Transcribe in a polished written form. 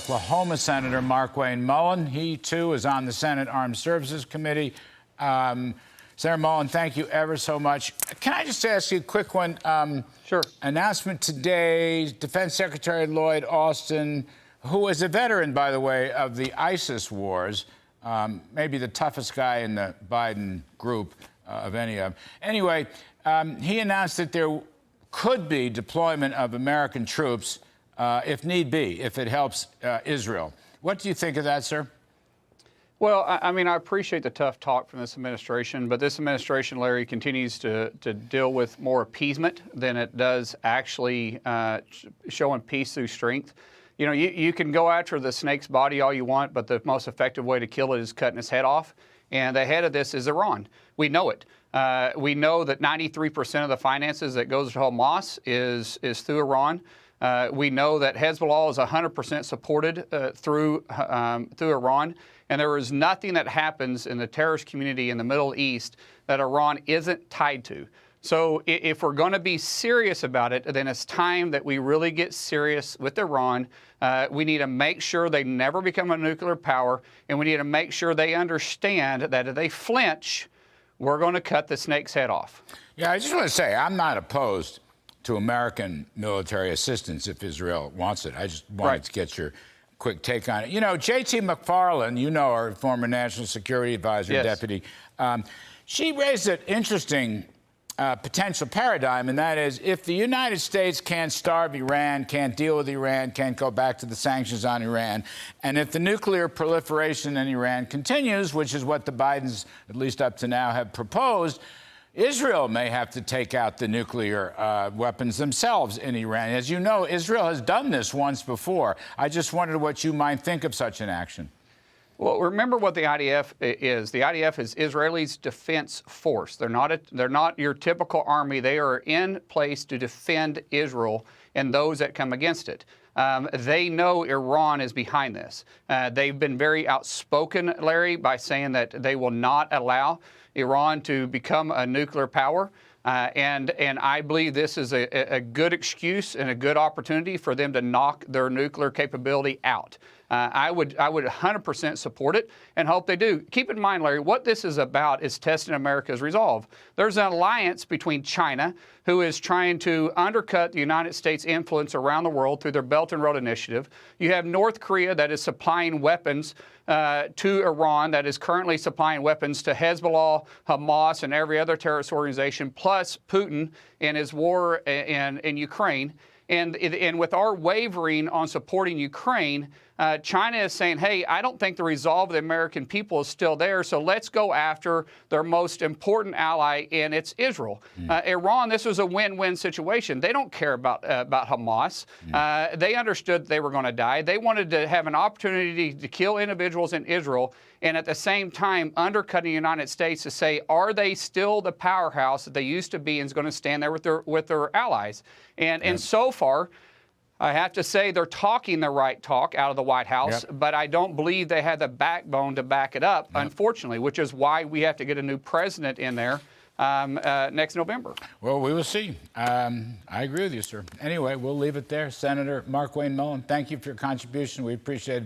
Oklahoma Senator Markwayne Mullin. He, too, is on the Senate Armed Services Committee. Senator Mullin, thank you ever so much. Can I just ask you a quick one? Sure. Announcement today, Defense Secretary Lloyd Austin, who is a veteran, by the way, of the ISIS wars, maybe the toughest guy in the Biden group of any of them. Anyway, he announced that there could be deployment of American troops if need be, if it helps Israel. What do you think of that, sir? Well, I mean, I appreciate the tough talk from this administration, but this administration, Larry, continues to deal with more appeasement than it does actually showing peace through strength. You know, you can go after the snake's body all you want, but the most effective way to kill it is cutting its head off. And the head of this is Iran. We know it. We know that 93% of the finances that goes to Hamas is through Iran. We know that Hezbollah is 100% supported through Iran. And there is nothing that happens in the terrorist community in the Middle East that Iran isn't tied to. So if we're going to be serious about it, then it's time that we really get serious with Iran. We need to make sure they never become a nuclear power, and we need to make sure they understand that if they flinch, we're going to cut the snake's head off. Yeah, I just want to say, I'm not opposed to American military assistance if Israel wants it. I just wanted to get your quick take on it. You know, J.T. McFarland, you know her, former National Security Advisor, yes. Deputy, she raised an interesting potential paradigm, and that is if the United States can't starve Iran, can't deal with Iran, can't go back to the sanctions on Iran, and if the nuclear proliferation in Iran continues, which is what the Bidens, at least up to now, have proposed, Israel may have to take out the nuclear weapons themselves in Iran. As you know, Israel has done this once before. I just wondered what you might think of such an action. Well, remember what the IDF is. The IDF is Israelis' defense force. They're not your typical army. They are in place to defend Israel and those that come against it. They know Iran is behind this. They've been very outspoken, Larry, by saying that they will not allow Iran to become a nuclear power. And I believe this is a good excuse and a good opportunity for them to knock their nuclear capability out. I would 100% support it and hope they do. Keep in mind, Larry, what this is about is testing America's resolve. There's an alliance between China, who is trying to undercut the United States' influence around the world through their Belt and Road Initiative. You have North Korea that is supplying weapons to Iran, that is currently supplying weapons to Hezbollah, Hamas, and every other terrorist organization, plus Putin and his war in Ukraine. And with our wavering on supporting Ukraine, China is saying, hey, I don't think the resolve of the American people is still there, so let's go after their most important ally, and it's Israel. Iran, this was a win-win situation. They don't care about Hamas. They understood they were going to die. They wanted to have an opportunity to kill individuals in Israel, and at the same time undercutting the United States to say, are they still the powerhouse that they used to be and is going to stand there with their allies? And so far, I have to say they're talking the right talk out of the White House, but I don't believe they have the backbone to back it up, unfortunately, which is why we have to get a new president in there next November. Well, we will see. I agree with you, sir. Anyway, we'll leave it there. Senator Markwayne Mullin, thank you for your contribution. We appreciate it.